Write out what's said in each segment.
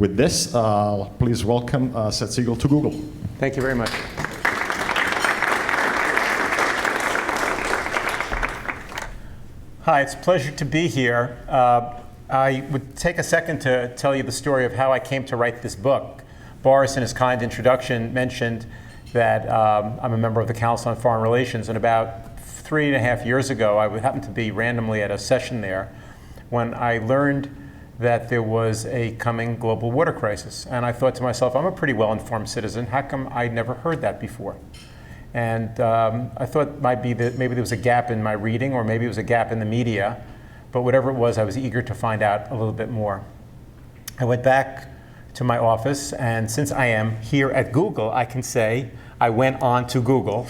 With this, please welcome Seth Siegel to Google. Thank you very much. Hi, it's a pleasure to be here. I would take a second to tell you the story of how I came to write this book. Boris, in his kind introduction, mentioned that I'm a member of the Council on Foreign Relations, and about 3.5 years ago, I happened to be randomly at a session there when I learned that there was a coming global water crisis. And I thought to myself, I'm a pretty well-informed citizen. How come I never heard that before? And I thought it might be that maybe there was a gap in my reading, or maybe it was a gap in the media. But whatever it was, I was eager to find out a little bit more. I went back to my office, and since I am here at Google, I can say I went on to Google,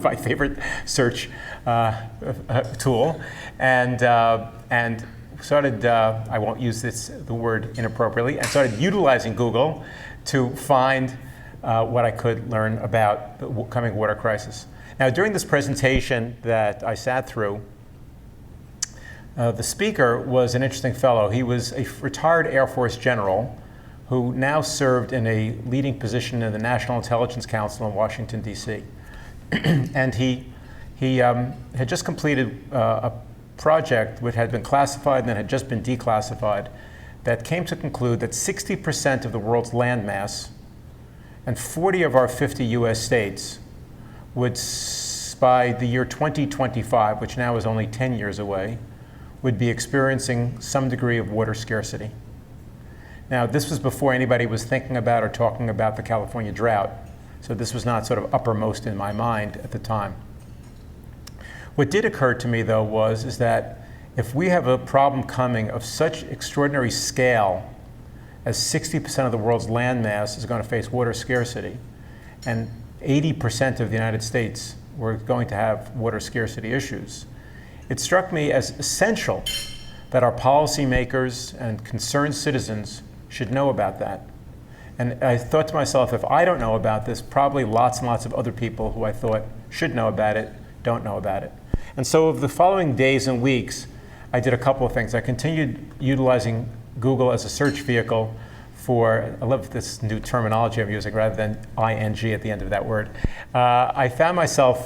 my favorite search tool, and started, I won't use the word inappropriately, and started utilizing Google to find what I could learn about the coming water crisis. Now, during this presentation that I sat through, the speaker was an interesting fellow. He was a retired Air Force general who now served in a leading position in the National Intelligence Council in Washington, D.C. And he had just completed a project which had been classified and then had just been declassified that came to conclude that 60% of the world's landmass and 40 of our 50 U.S. states would, by the year 2025, which now is only 10 years away, would be experiencing some degree of water scarcity. Now, this was before anybody was thinking about or talking about the California drought, so this was not sort of uppermost in my mind at the time. What did occur to me, though, is that if we have a problem coming of such extraordinary scale as 60% of the world's landmass is going to face water scarcity, and 80% of the United States were going to have water scarcity issues, it struck me as essential that our policymakers and concerned citizens should know about that. And I thought to myself, if I don't know about this, probably lots and lots of other people who I thought should know about it don't know about it. And so over the following days and weeks, I did a couple of things. I continued utilizing Google as a search vehicle for, I love this new terminology I'm using rather than ing at the end of that word. I found myself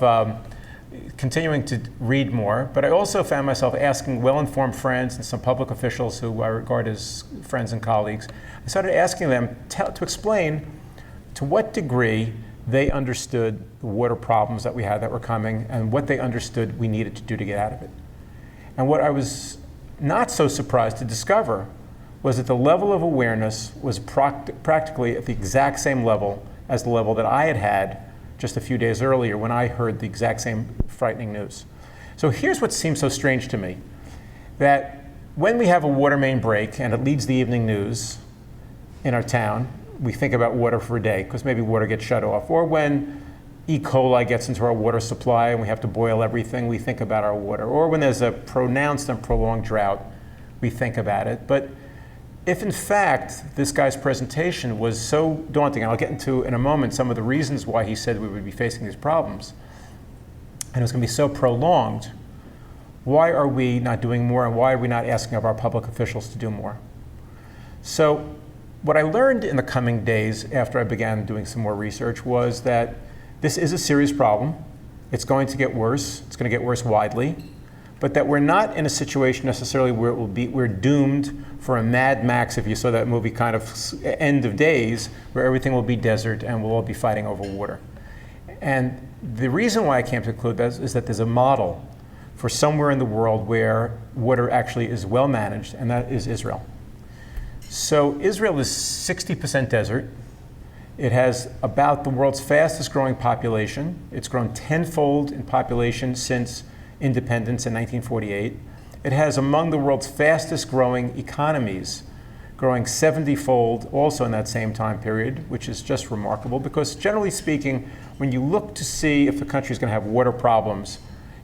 continuing to read more, but I also found myself asking well-informed friends and some public officials who I regard as friends and colleagues. I started asking them to explain to what degree they understood the water problems that we had that were coming and what they understood we needed to do to get out of it. And what I was not so surprised to discover was that the level of awareness was practically at the exact same level as the level that I had had just a few days earlier when I heard the exact same frightening news. So here's what seems so strange to me, that when we have a water main break and it leads the evening news in our town, we think about water for a day because maybe water gets shut off. Or when E. coli gets into our water supply and we have to boil everything, we think about our water. Or when there's a pronounced and prolonged drought, we think about it. But if in fact this guy's presentation was so daunting, and I'll get into in a moment some of the reasons why he said we would be facing these problems, and it was going to be so prolonged, why are we not doing more, and why are we not asking of our public officials to do more? So what I learned in the coming days after I began doing some more research was that this is a serious problem. It's going to get worse. It's going to get worse widely. But that we're not in a situation necessarily where we're doomed for a Mad Max, if you saw that movie, kind of end of days, where everything will be desert and we'll all be fighting over water. And the reason why I came to conclude that is that there's a model for somewhere in the world where water actually is well managed, and that is Israel. So Israel is 60% desert. It has about the world's fastest growing population. It's grown tenfold in population since independence in 1948. It has among the world's fastest growing economies, growing 70-fold also in that same time period, which is just remarkable because generally speaking, when you look to see if the country is going to have water problems,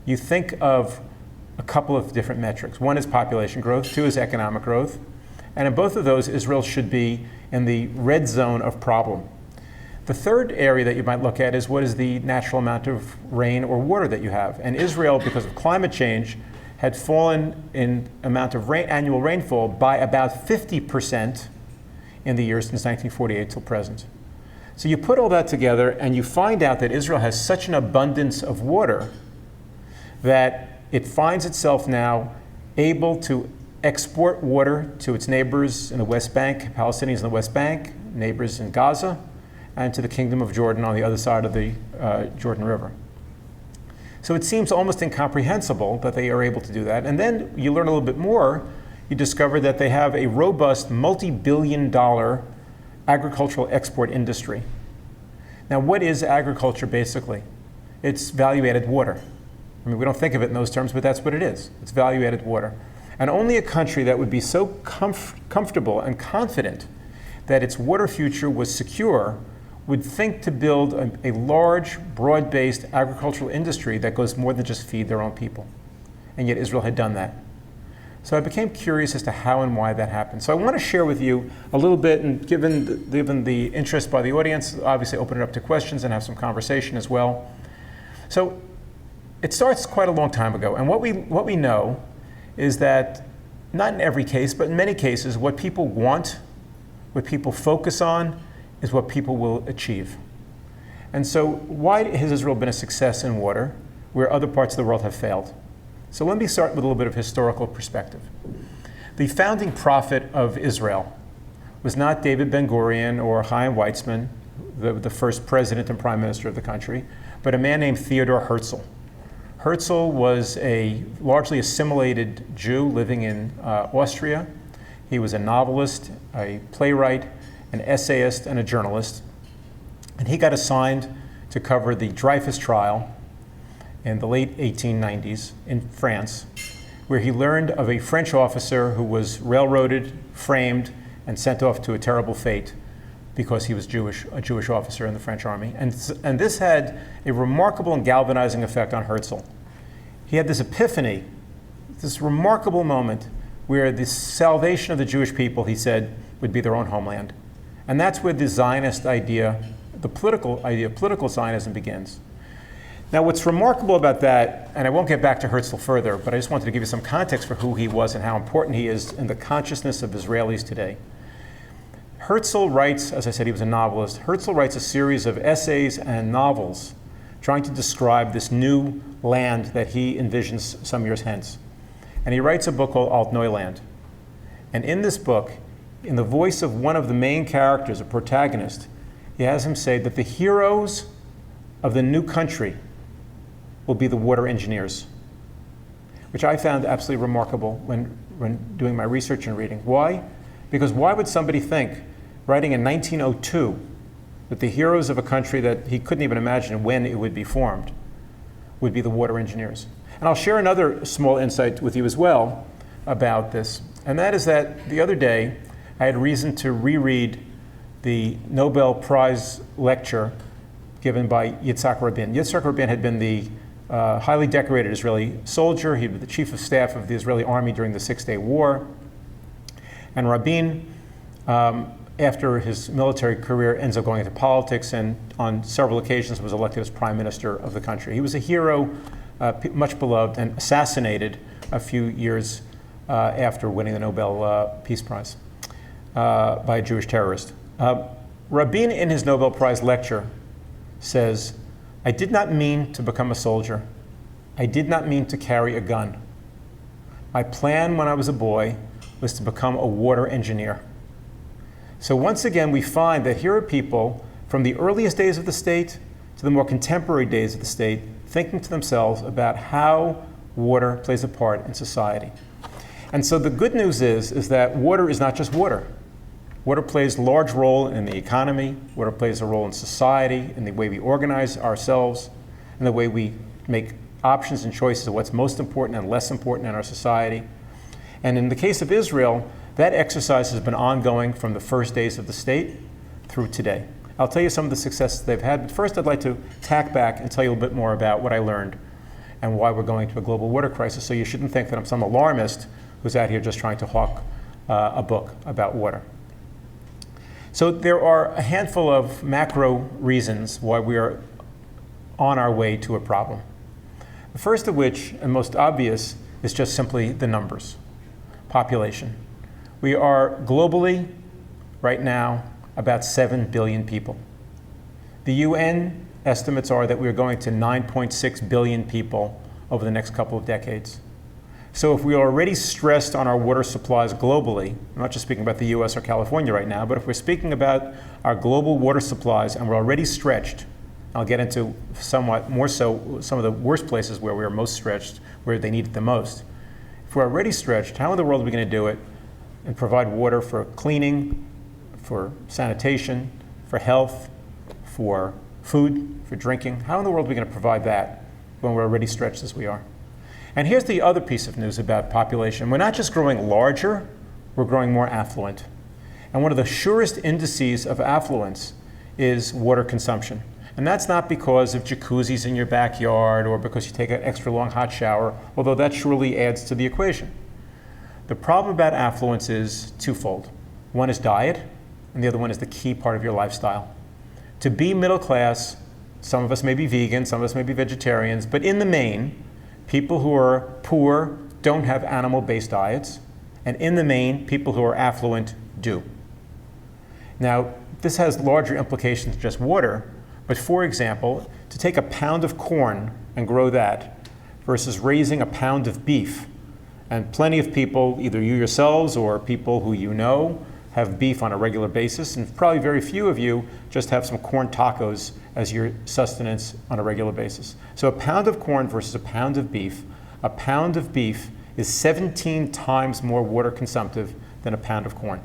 you think of a couple of different metrics. One is population growth, two is economic growth, and in both of those, Israel should be in the red zone of problem. The third area that you might look at is what is the natural amount of rain or water that you have. And Israel, because of climate change, had fallen in amount of annual rainfall by about 50% in the years since 1948 till present. So you put all that together and you find out that Israel has such an abundance of water that it finds itself now able to export water to its neighbors in the West Bank, Palestinians in the West Bank, neighbors in Gaza, and to the Kingdom of Jordan on the other side of the Jordan River. So it seems almost incomprehensible that they are able to do that. And then you learn a little bit more. You discover that they have a robust multi-billion-dollar agricultural export industry. Now, what is agriculture basically? It's value-added water. I mean, we don't think of it in those terms, but that's what it is. It's value-added water. And only a country that would be so comfortable and confident that its water future was secure would think to build a large, broad-based agricultural industry that goes more than just feed their own people. And yet Israel had done that. So I became curious as to how and why that happened. So I want to share with you a little bit, and given the interest by the audience, obviously open it up to questions and have some conversation as well. So it starts quite a long time ago. And what we know is that, not in every case, but in many cases, what people want, what people focus on, is what people will achieve. And so why has Israel been a success in water where other parts of the world have failed? So let me start with a little bit of historical perspective. The founding prophet of Israel was not David Ben-Gurion or Chaim Weizmann, the first president and prime minister of the country, but a man named Theodor Herzl. Herzl was a largely assimilated Jew living in Austria. He was a novelist, a playwright, an essayist, and a journalist. And he got assigned to cover the Dreyfus trial in the late 1890s in France, where he learned of a French officer who was railroaded, framed, and sent off to a terrible fate because he was a Jewish officer in the French army. And this had a remarkable and galvanizing effect on Herzl. He had this epiphany, this remarkable moment where the salvation of the Jewish people, he said, would be their own homeland. And that's where the Zionist idea, the political idea of political Zionism begins. Now, what's remarkable about that, and I won't get back to Herzl further, but I just wanted to give you some context for who he was and how important he is in the consciousness of Israelis today. Herzl writes, as I said, he was a novelist. Herzl writes a series of essays and novels trying to describe this new land that he envisions some years hence. And he writes a book called Alt Neuland. And in this book, in the voice of one of the main characters, a protagonist, he has him say that the heroes of the new country will be the water engineers, which I found absolutely remarkable when doing my research and reading. Why? Because why would somebody think, writing in 1902, that the heroes of a country that he couldn't even imagine when it would be formed would be the water engineers? And I'll share another small insight with you as well about this, and that is that the other day, I had reason to reread the Nobel Prize lecture given by Yitzhak Rabin. Yitzhak Rabin had been the highly decorated Israeli soldier. He was the chief of staff of the Israeli army during the Six-Day War. And Rabin, after his military career, ends up going into politics and on several occasions was elected as prime minister of the country. He was a hero, much beloved, and assassinated a few years after winning the Nobel Peace Prize by a Jewish terrorist. Rabin, in his Nobel Prize lecture, says, "I did not mean to become a soldier. I did not mean to carry a gun. My plan when I was a boy was to become a water engineer." So once again, we find that here are people from the earliest days of the state to the more contemporary days of the state thinking to themselves about how water plays a part in society. And so the good news is that water is not just water. Water plays a large role in the economy. Water plays a role in society, in the way we organize ourselves, in the way we make options and choices of what's most important and less important in our society. And in the case of Israel, that exercise has been ongoing from the first days of the state through today. I'll tell you some of the successes they've had, but first I'd like to tack back and tell you a bit more about what I learned and why we're going to a global water crisis. So you shouldn't think that I'm some alarmist who's out here just trying to hawk a book about water. So there are a handful of macro reasons why we are on our way to a problem. The first of which, and most obvious, is just simply the numbers. Population. We are globally right now about 7 billion people. The UN estimates are that we're going to 9.6 billion people over the next couple of decades. So if we are already stressed on our water supplies globally, I'm not just speaking about the US or California right now, but if we're speaking about our global water supplies and we're already stretched, I'll get into somewhat more so some of the worst places where we are most stretched, where they need it the most. If we're already stretched, how in the world are we going to do it and provide water for cleaning, for sanitation, for health, for food, for drinking? How in the world are we going to provide that when we're already stretched as we are? And here's the other piece of news about population. We're not just growing larger, we're growing more affluent. And one of the surest indices of affluence is water consumption. And that's not because of jacuzzis in your backyard or because you take an extra long hot shower, although that surely adds to the equation. The problem about affluence is twofold. One is diet, and the other one is the key part of your lifestyle. To be middle class, some of us may be vegan, some of us may be vegetarians, but in the main, people who are poor don't have animal-based diets, and in the main, people who are affluent do. Now, this has larger implications than just water, but for example, to take a pound of corn and grow that versus raising a pound of beef, and plenty of people, either you yourselves or people who you know, have beef on a regular basis, and probably very few of you just have some corn tacos as your sustenance on a regular basis. So a pound of corn versus a pound of beef is 17 times more water consumptive than a pound of corn.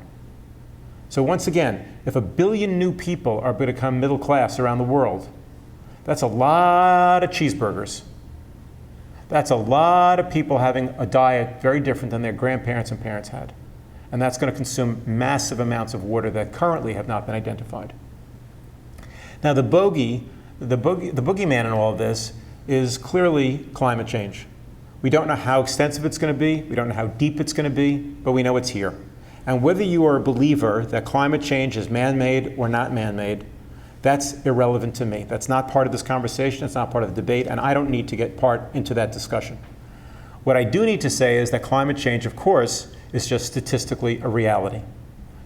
So once again, if 1 billion new people are going to become middle class around the world, that's a lot of cheeseburgers. That's a lot of people having a diet very different than their grandparents and parents had. And that's going to consume massive amounts of water that currently have not been identified. Now the boogeyman in all of this is clearly climate change. We don't know how extensive it's going to be, we don't know how deep it's going to be, but we know it's here. And whether you are a believer that climate change is man-made or not man-made, that's irrelevant to me. That's not part of this conversation, it's not part of the debate, and I don't need to get part into that discussion. What I do need to say is that climate change, of course, is just statistically a reality.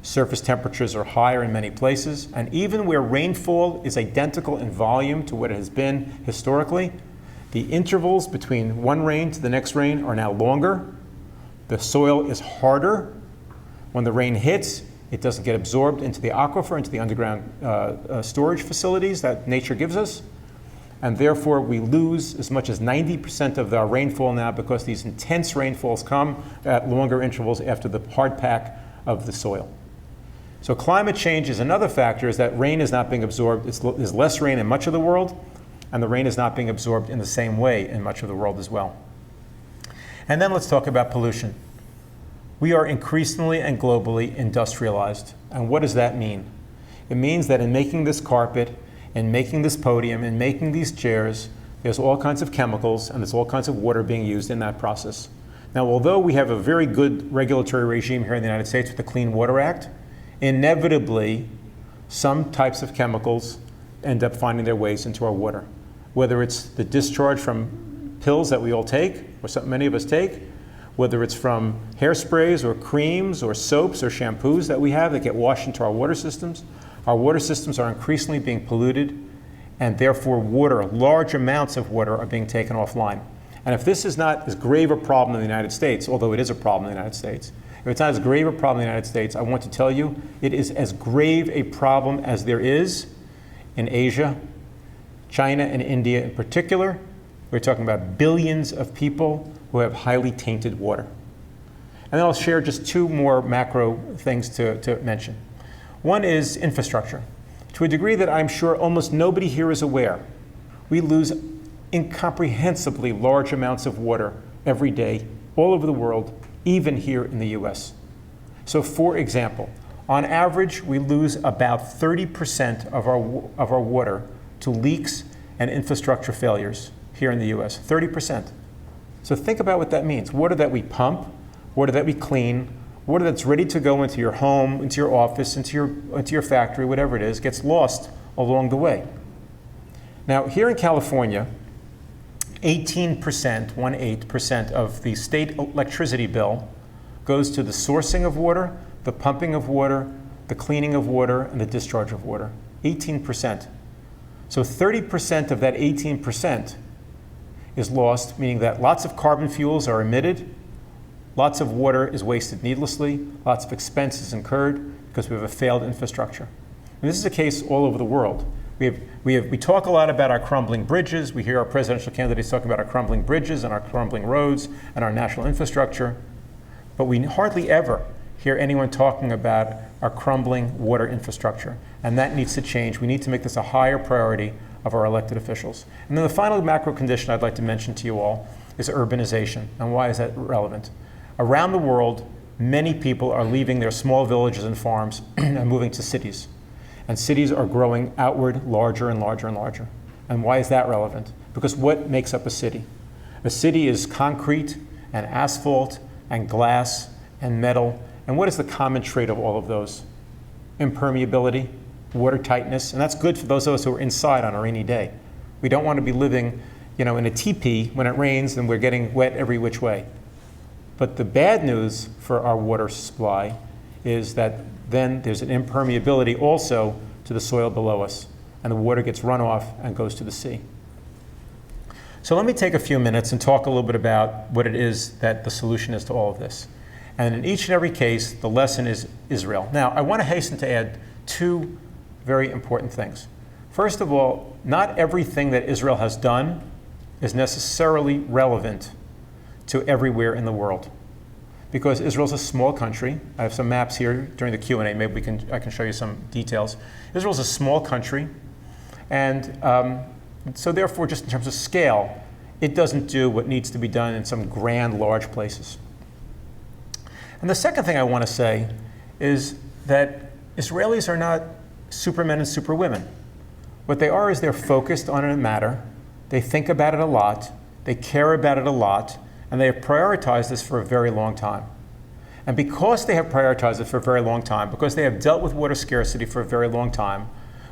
Surface temperatures are higher in many places, and even where rainfall is identical in volume to what it has been historically, the intervals between one rain to the next rain are now longer. The soil is harder. When the rain hits, it doesn't get absorbed into the aquifer, into the underground storage facilities that nature gives us. And therefore, we lose as much as 90% of our rainfall now because these intense rainfalls come at longer intervals after the hard pack of the soil. So climate change is another factor, is that rain is not being absorbed. There's less rain in much of the world, and the rain is not being absorbed in the same way in much of the world as well. And then let's talk about pollution. We are increasingly and globally industrialized. And what does that mean? It means that in making this carpet, in making this podium, in making these chairs, there's all kinds of chemicals and there's all kinds of water being used in that process. Now, although we have a very good regulatory regime here in the United States with the Clean Water Act, inevitably some types of chemicals end up finding their ways into our water. Whether it's the discharge from pills that we all take, or many of us take, whether it's from hairsprays or creams or soaps or shampoos that we have that get washed into our water systems. Our water systems are increasingly being polluted, and therefore large amounts of water are being taken offline. And if this is not as grave a problem in the United States, although it is a problem in the United States, if it's not as grave a problem in the United States, I want to tell you it is as grave a problem as there is in Asia, China and India in particular. We're talking about billions of people who have highly tainted water. And then I'll share just two more macro things to mention. One is infrastructure. To a degree that I'm sure almost nobody here is aware, we lose incomprehensibly large amounts of water every day all over the world, even here in the US. So for example, on average, we lose about 30% of our water to leaks and infrastructure failures here in the US, 30%. So think about what that means. Water that we pump, water that we clean, water that's ready to go into your home, into your office, into your factory, whatever it is, gets lost along the way. Now, here in California, 18% of the state electricity bill goes to the sourcing of water, the pumping of water, the cleaning of water, and the discharge of water. 18%. So 30% of that 18% is lost, meaning that lots of carbon fuels are emitted, lots of water is wasted needlessly, lots of expense is incurred because we have a failed infrastructure. And this is a case all over the world. We talk a lot about our crumbling bridges. We hear our presidential candidates talking about our crumbling bridges and our crumbling roads and our national infrastructure. But we hardly ever hear anyone talking about our crumbling water infrastructure. And that needs to change. We need to make this a higher priority of our elected officials. And then the final macro condition I'd like to mention to you all is urbanization. And why is that relevant? Around the world, many people are leaving their small villages and farms and moving to cities. And cities are growing outward larger and larger and larger. And why is that relevant? Because what makes up a city? A city is concrete and asphalt and glass and metal. And what is the common trait of all of those? Impermeability, water tightness, and that's good for those of us who are inside on a rainy day. We don't want to be living, in a teepee when it rains and we're getting wet every which way. But the bad news for our water supply is that then there's an impermeability also to the soil below us, and the water gets run off and goes to the sea. So let me take a few minutes and talk a little bit about what it is that the solution is to all of this. And in each and every case, the lesson is Israel. Now, I want to hasten to add two very important things. First of all, not everything that Israel has done is necessarily relevant to everywhere in the world. Because Israel's a small country. I have some maps here during the Q&A. Maybe I can show you some details. Israel's a small country, and so therefore, just in terms of scale, it doesn't do what needs to be done in some grand, large places. And the second thing I want to say is that Israelis are not supermen and superwomen. What they are is they're focused on a matter, they think about it a lot, they care about it a lot, and they have prioritized this for a very long time. And because they have prioritized it for a very long time, because they have dealt with water scarcity for a very long time,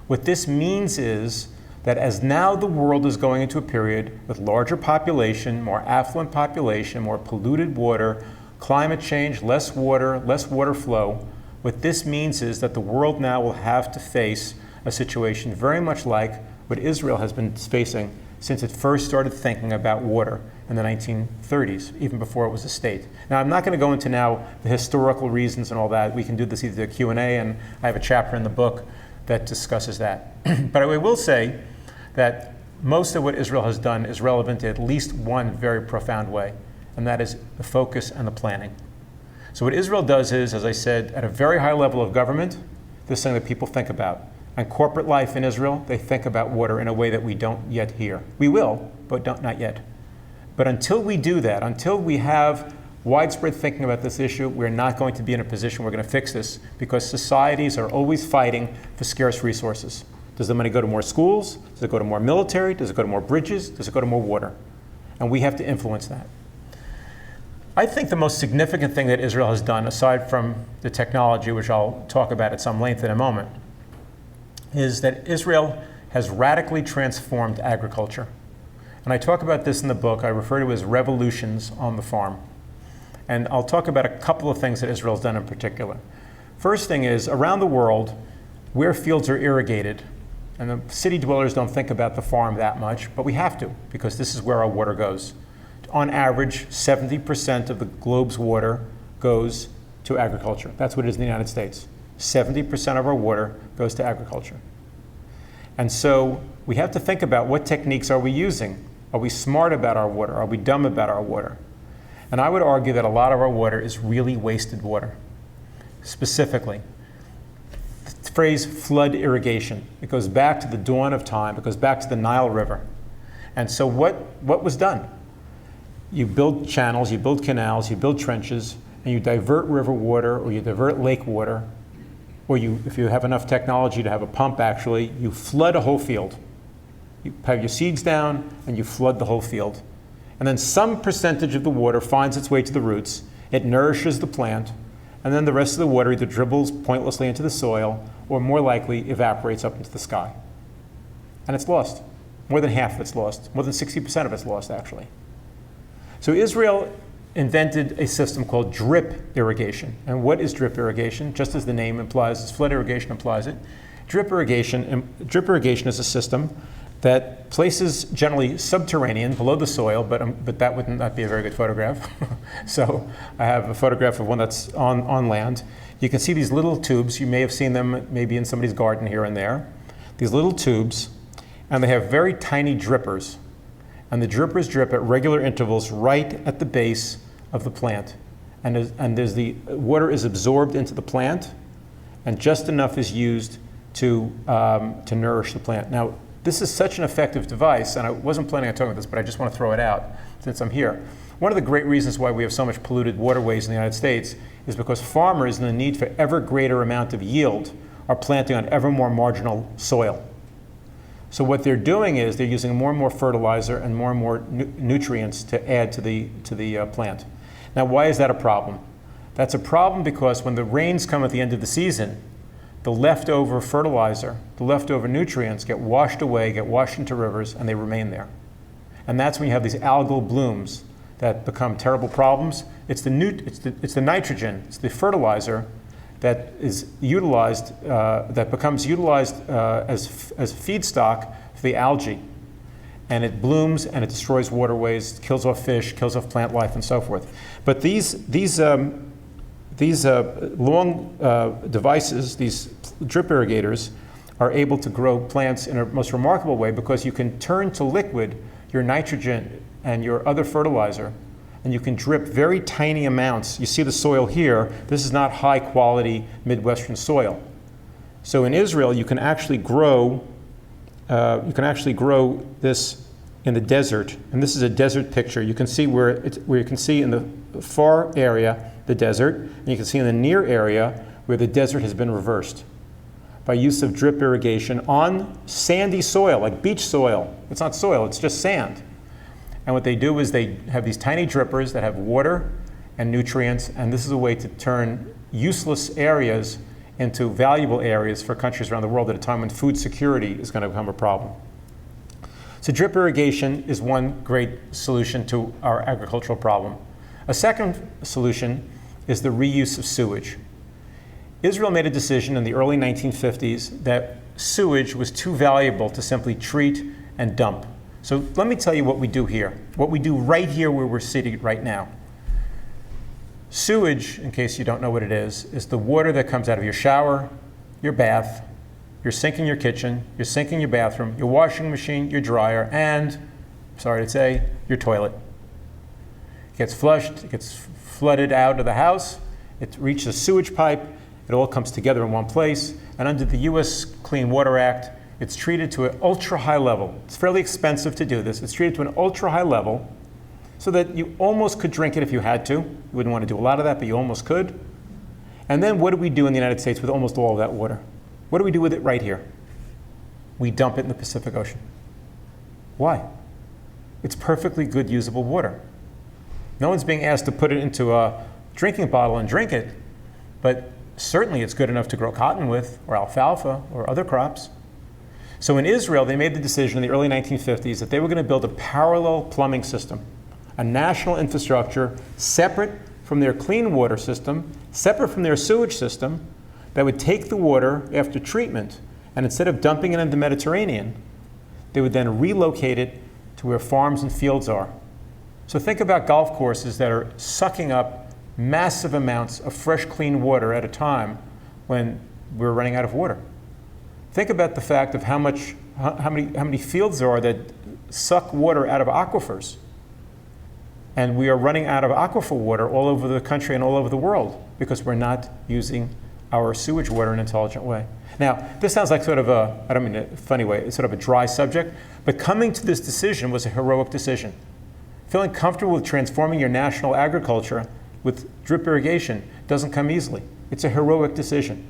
what this means is that as now the world is going into a period with larger population, more affluent population, more polluted water, climate change, less water flow, what this means is that the world now will have to face a situation very much like what Israel has been facing since it first started thinking about water in the 1930s, even before it was a state. Now, I'm not going to go into now the historical reasons and all that. We can do this either a Q&A, and I have a chapter in the book that discusses that. But I will say that most of what Israel has done is relevant in at least one very profound way, and that is the focus and the planning. So what Israel does is, as I said, at a very high level of government, this is something that people think about. And corporate life in Israel, they think about water in a way that we don't yet hear. We will, but not yet. But until we do that, until we have widespread thinking about this issue, we're not going to be in a position we're going to fix this, because societies are always fighting for scarce resources. Does the money go to more schools? Does it go to more military? Does it go to more bridges? Does it go to more water? And we have to influence that. I think the most significant thing that Israel has done, aside from the technology, which I'll talk about at some length in a moment, is that Israel has radically transformed agriculture. And I talk about this in the book. I refer to it as revolutions on the farm. And I'll talk about a couple of things that Israel's done in particular. First thing is, around the world, where fields are irrigated, and the city dwellers don't think about the farm that much, but we have to, because this is where our water goes. On average, 70% of the globe's water goes to agriculture. That's what it is in the United States. 70% of our water goes to agriculture. And so we have to think about what techniques are we using? Are we smart about our water? Are we dumb about our water? And I would argue that a lot of our water is really wasted water. Specifically, the phrase flood irrigation, it goes back to the dawn of time, it goes back to the Nile River. And so what was done? You build channels, you build canals, you build trenches, and you divert river water or you divert lake water, or if you have enough technology to have a pump actually, you flood a whole field. You have your seeds down and you flood the whole field. And then some percentage of the water finds its way to the roots, it nourishes the plant, and then the rest of the water either dribbles pointlessly into the soil or more likely evaporates up into the sky. And it's lost. More than half of it's lost. More than 60% of it's lost actually. So Israel invented a system called drip irrigation. And what is drip irrigation? Just as the name implies, as flood irrigation implies it, drip irrigation is a system that places generally subterranean, below the soil, but that would not be a very good photograph. So I have a photograph of one that's on land. You can see these little tubes. You may have seen them maybe in somebody's garden here and there. These little tubes, and they have very tiny drippers. And the drippers drip at regular intervals right at the base of the plant. And the water is absorbed into the plant, and just enough is used to nourish the plant. Now, this is such an effective device, and I wasn't planning on talking about this, but I just want to throw it out since I'm here. One of the great reasons why we have so much polluted waterways in the United States is because farmers, in the need for ever greater amount of yield, are planting on ever more marginal soil. So what they're doing is they're using more and more fertilizer and more nutrients to add to the plant. Now, why is that a problem? That's a problem because when the rains come at the end of the season, the leftover fertilizer, the leftover nutrients get washed away, get washed into rivers, and they remain there. And that's when you have these algal blooms that become terrible problems. It's the nitrogen, it's the fertilizer that is utilized, that becomes utilized as feedstock for the algae. And it blooms and it destroys waterways, kills off fish, kills off plant life, and so forth. But these long devices, these drip irrigators, are able to grow plants in a most remarkable way because you can turn to liquid your nitrogen and your other fertilizer, and you can drip very tiny amounts. You see the soil here. This is not high quality Midwestern soil. So in Israel, you can actually grow this in the desert, and this is a desert picture. You can see where you can see in the far area the desert, and you can see in the near area where the desert has been reversed by use of drip irrigation on sandy soil, like beach soil. It's not soil, it's just sand. And what they do is they have these tiny drippers that have water and nutrients, and this is a way to turn useless areas into valuable areas for countries around the world at a time when food security is going to become a problem. So drip irrigation is one great solution to our agricultural problem. A second solution is the reuse of sewage. Israel made a decision in the early 1950s that sewage was too valuable to simply treat and dump. So let me tell you what we do here, what we do right here where we're sitting right now. Sewage, in case you don't know what it is the water that comes out of your shower, your bath, your sink in your kitchen, your sink in your bathroom, your washing machine, your dryer, and, sorry to say, your toilet. It gets flushed, it gets flooded out of the house, it reaches a sewage pipe, it all comes together in one place, and under the US Clean Water Act, it's treated to an ultra-high level. It's fairly expensive to do this. It's treated to an ultra-high level so that you almost could drink it if you had to. You wouldn't want to do a lot of that, but you almost could. And then what do we do in the United States with almost all of that water? What do we do with it right here? We dump it in the Pacific Ocean. Why? It's perfectly good usable water. No one's being asked to put it into a drinking bottle and drink it, but certainly it's good enough to grow cotton with, or alfalfa, or other crops. So in Israel, they made the decision in the early 1950s that they were going to build a parallel plumbing system, a national infrastructure separate from their clean water system, separate from their sewage system, that would take the water after treatment, and instead of dumping it in the Mediterranean, they would then relocate it to where farms and fields are. So think about golf courses that are sucking up massive amounts of fresh, clean water at a time when we're running out of water. Think about the fact of how many fields there are that suck water out of aquifers. And we are running out of aquifer water all over the country and all over the world because we're not using our sewage water in an intelligent way. Now, this sounds like sort of a, I don't mean a funny way, it's sort of a dry subject, but coming to this decision was a heroic decision. Feeling comfortable with transforming your national agriculture with drip irrigation doesn't come easily. It's a heroic decision.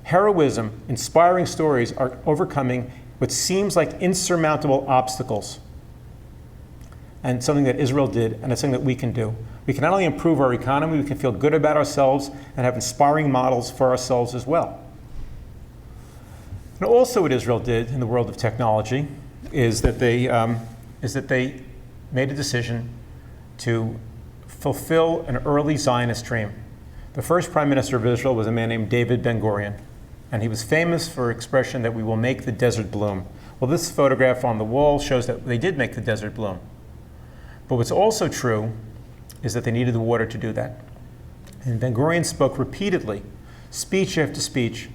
Heroism, inspiring stories are overcoming what seems like insurmountable obstacles. And something that Israel did, and it's something that we can do. We can not only improve our economy, we can feel good about ourselves and have inspiring models for ourselves as well. And also what Israel did in the world of technology is that they made a decision to fulfill an early Zionist dream. The first prime minister of Israel was a man named David Ben-Gurion, and he was famous for expression that we will make the desert bloom. Well, this photograph on the wall shows that they did make the desert bloom. But what's also true is that they needed the water to do that. And Ben-Gurion spoke repeatedly, speech after speech,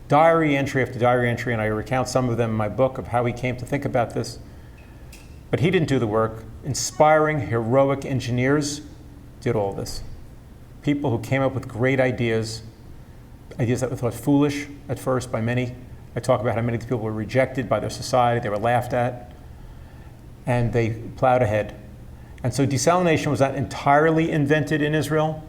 diary entry after diary entry, and I recount some of them in my book of how he came to think about this. But he didn't do the work. Inspiring, heroic engineers did all this. People who came up with great ideas that were thought foolish at first by many. I talk about how many people were rejected by their society, they were laughed at, and they plowed ahead. And so desalination was not entirely invented in Israel,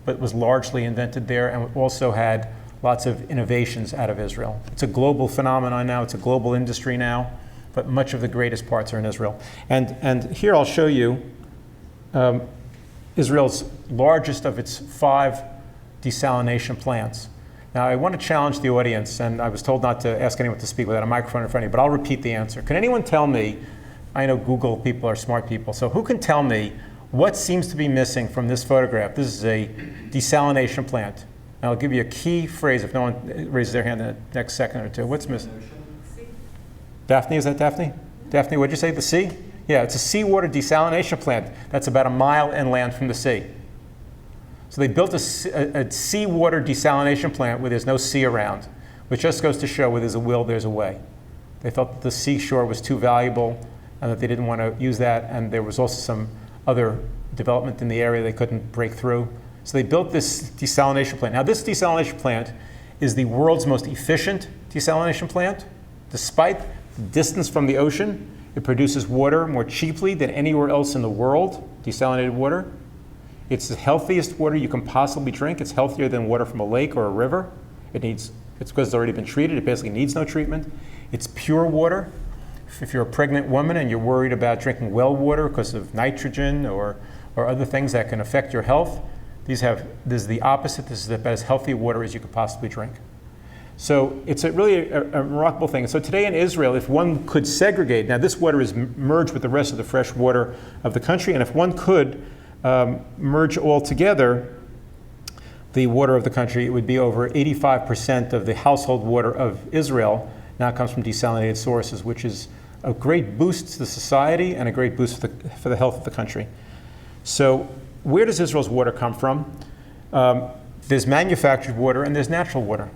but was largely invented there, and also had lots of innovations out of Israel. It's a global phenomenon now, it's a global industry now, but much of the greatest parts are in Israel. And here I'll show you Israel's largest of its 5 desalination plants. Now, I want to challenge the audience, and I was told not to ask anyone to speak without a microphone in front of you, but I'll repeat the answer. Can anyone tell me, I know Google people are smart people, so who can tell me what seems to be missing from this photograph? This is a desalination plant. And I'll give you a key phrase if no one raises their hand in the next second or two. What's missing? Daphne, is that Daphne? Daphne, what'd you say, the sea? Yeah, it's a seawater desalination plant that's about a mile inland from the sea. So they built a seawater desalination plant where there's no sea around, which just goes to show where there's a will, there's a way. They felt that the seashore was too valuable and that they didn't want to use that, and there was also some other development in the area they couldn't break through. So they built this desalination plant. Now, this desalination plant is the world's most efficient desalination plant. Despite the distance from the ocean, it produces water more cheaply than anywhere else in the world, desalinated water. It's the healthiest water you can possibly drink. It's healthier than water from a lake or a river. It's because it's already been treated. It basically needs no treatment. It's pure water. If you're a pregnant woman and you're worried about drinking well water because of nitrogen or other things that can affect your health, this is the opposite. This is about as healthy water as you could possibly drink. So it's really a remarkable thing. So today in Israel, if one could segregate, now this water is merged with the rest of the fresh water of the country, and if one could merge all together the water of the country, it would be over 85% of the household water of Israel now comes from desalinated sources, which is a great boost to the society and a great boost for the health of the country. So where does Israel's water come from? There's manufactured water and there's natural water.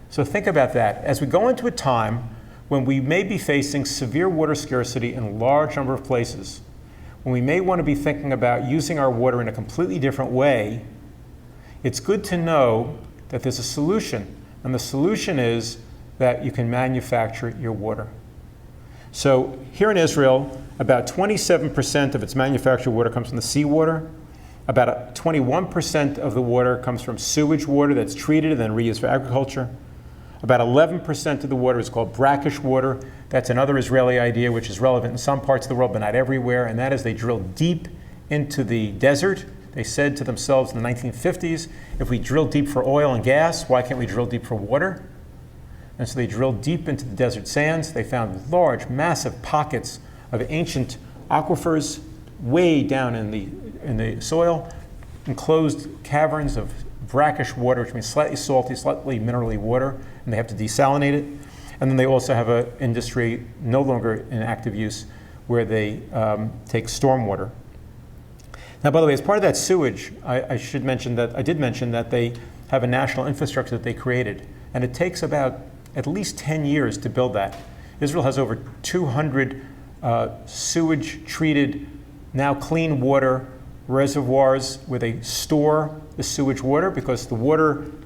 So think about that. As we go into a time when we may be facing severe water scarcity in a large number of places, when we may want to be thinking about using our water in a completely different way, it's good to know that there's a solution. And the solution is that you can manufacture your water. So here in Israel, about 27% of its manufactured water comes from the seawater. About 21% of the water comes from sewage water that's treated and then reused for agriculture. About 11% of the water is called brackish water. That's another Israeli idea which is relevant in some parts of the world but not everywhere, and that is they drilled deep into the desert. They said to themselves in the 1950s, if we drill deep for oil and gas, why can't we drill deep for water? And so they drilled deep into the desert sands. They found large, massive pockets of ancient aquifers way down in the soil, enclosed caverns of brackish water, which means slightly salty, slightly minerally water, and they have to desalinate it. And then they also have an industry no longer in active use where they take stormwater. Now, by the way, as part of that sewage, I did mention that they have a national infrastructure that they created, and it takes about at least 10 years to build that. Israel has over 200 sewage-treated, now clean water reservoirs where they store the sewage water, because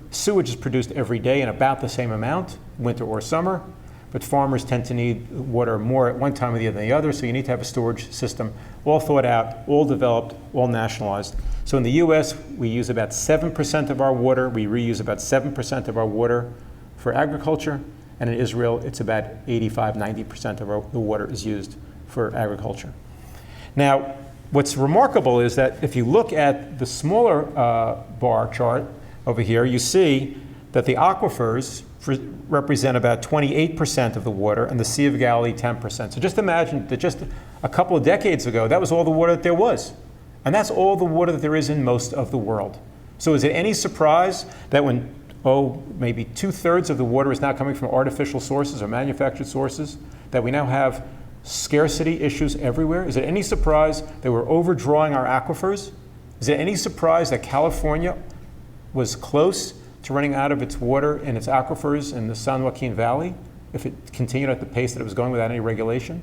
sewage is produced every day in about the same amount, winter or summer, but farmers tend to need water more at one time of the year than the other, so you need to have a storage system all thought out, all developed, all nationalized. So in the US, we use about 7% of our water, we reuse about 7% of our water for agriculture, and in Israel, it's about 85-90% of the water is used for agriculture. Now, what's remarkable is that if you look at the smaller bar chart over here, you see that the aquifers represent about 28% of the water and the Sea of Galilee 10%. So just imagine that just a couple of decades ago, that was all the water that there was. And that's all the water that there is in most of the world. So is it any surprise that when, maybe 2/3 of the water is now coming from artificial sources or manufactured sources, that we now have scarcity issues everywhere? Is it any surprise that we're overdrawing our aquifers? Is it any surprise that California was close to running out of its water in its aquifers in the San Joaquin Valley if it continued at the pace that it was going without any regulation?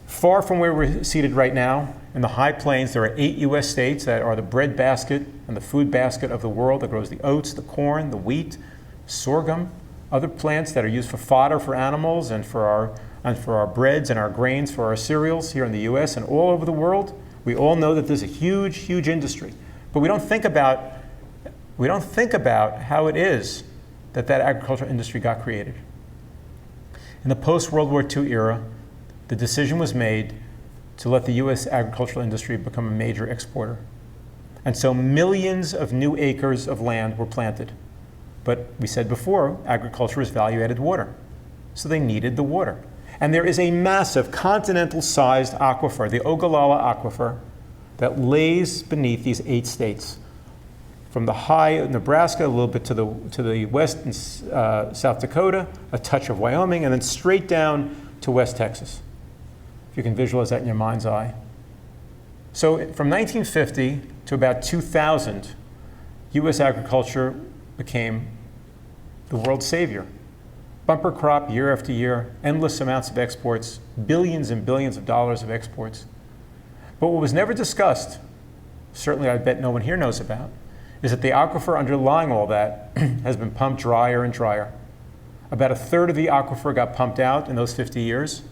Far from where we're seated right now, in the high plains, there are 8 US states that are the bread basket and the food basket of the world that grows the oats, the corn, the wheat, sorghum, other plants that are used for fodder for animals and for our breads and our grains for our cereals here in the US and all over the world. We all know that there's a huge, huge industry. But we don't think about how it is that agricultural industry got created. In the post-World War II era, the decision was made to let the US agricultural industry become a major exporter. And so millions of new acres of land were planted. But we said before, agriculture is value-added water. So they needed the water. And there is a massive continental-sized aquifer, the Ogallala Aquifer, that lays beneath these 8 states. From the high Nebraska, a little bit to the west in South Dakota, a touch of Wyoming, and then straight down to West Texas. If you can visualize that in your mind's eye. So from 1950 to about 2000, US agriculture became the world's savior. Bumper crop year after year, endless amounts of exports, billions and billions of dollars of exports. But what was never discussed, certainly I bet no one here knows about, is that the aquifer underlying all that has been pumped drier and drier. About 1/3 of the aquifer got pumped out in those 50 years.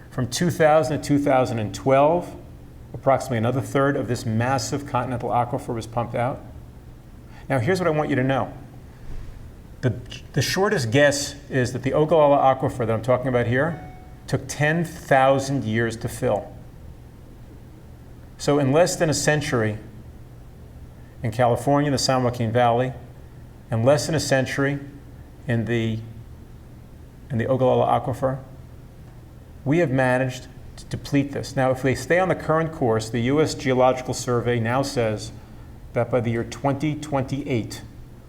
From 2000 to 2012, approximately another 1/3 of this massive continental aquifer was pumped out. Now here's what I want you to know. The shortest guess is that the Ogallala Aquifer that I'm talking about here took 10,000 years to fill. So in less than a century, in California, in the San Joaquin Valley, in less than a century in the Ogallala Aquifer, we have managed to deplete this. Now, if they stay on the current course, the US Geological Survey now says that by the year 2028,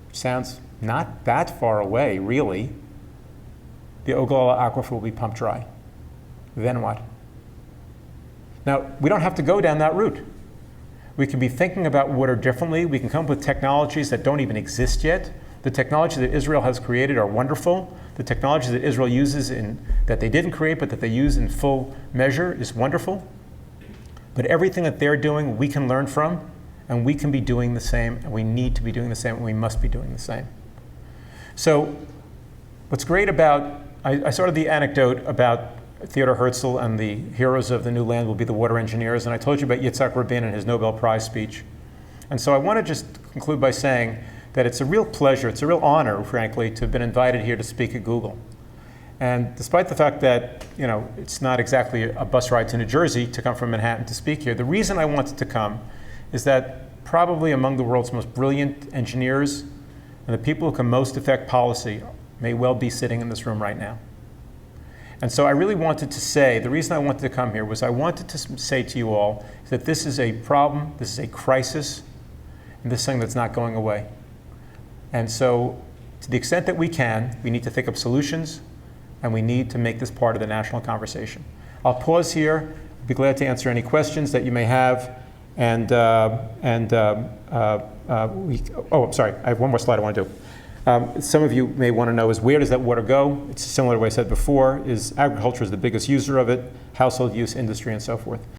which sounds not that far away, really, the Ogallala Aquifer will be pumped dry. Then what? Now, we don't have to go down that route. We can be thinking about water differently. We can come up with technologies that don't even exist yet. The technologies that Israel has created are wonderful. The technology that Israel uses that they didn't create but that they use in full measure is wonderful. But everything that they're doing, we can learn from, and we can be doing the same, and we need to be doing the same, and we must be doing the same. So what's great about, I started the anecdote about Theodor Herzl and the heroes of the new land will be the water engineers, and I told you about Yitzhak Rabin and his Nobel Prize speech. And so I want to just conclude by saying that it's a real pleasure, it's a real honor, frankly, to have been invited here to speak at Google. And despite the fact that, it's not exactly a bus ride to New Jersey to come from Manhattan to speak here, the reason I wanted to come is that probably among the world's most brilliant engineers and the people who can most affect policy may well be sitting in this room right now. And so I really wanted to say, the reason I wanted to come here was I wanted to say to you all that this is a problem, this is a crisis, and this is something that's not going away. And so to the extent that we can, we need to think of solutions, and we need to make this part of the national conversation. I'll pause here. I'd be glad to answer any questions that you may have. I'm sorry, I have one more slide I want to do. Some of you may want to know is where does that water go? It's similar to what I said before, is agriculture is the biggest user of it, household use, industry, and so forth.